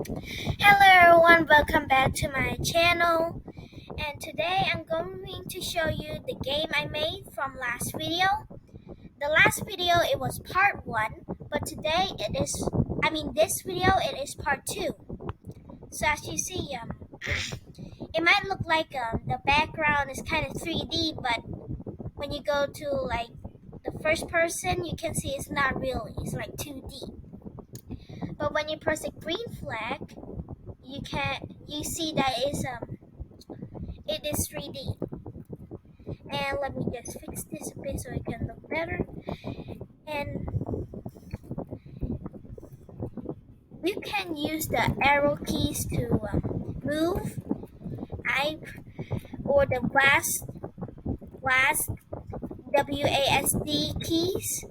Hello everyone, welcome back to my channel. And today I'm going to show you the game I made from last video. The last video it was part 1, but today this video it is part 2. So as you see, it might look like the background is kind of 3D, but when you go to like the first person, you can see it's not really, it's like 2D. But when you press the green flag, you see that it is 3D. And let me just fix this a bit so it can look better. And you can use the arrow keys to move. Or the WASD WASD keys.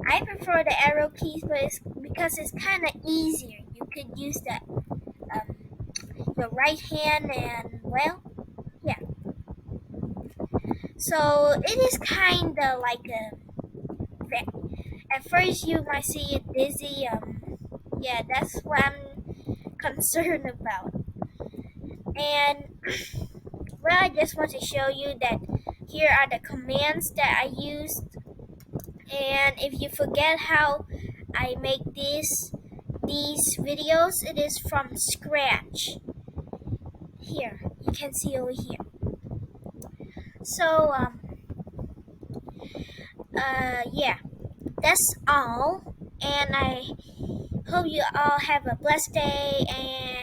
I prefer the arrow keys, but it's because it's kind of easier. You could use the right hand, and well, yeah. So it is kind of like at first you might see it dizzy. Yeah, that's what I'm concerned about. And well, I just want to show you that here are the commands that I used. And if you forget how I make these videos, it is from scratch. Here, you can see over here. So yeah, that's all. And I hope you all have a blessed day, and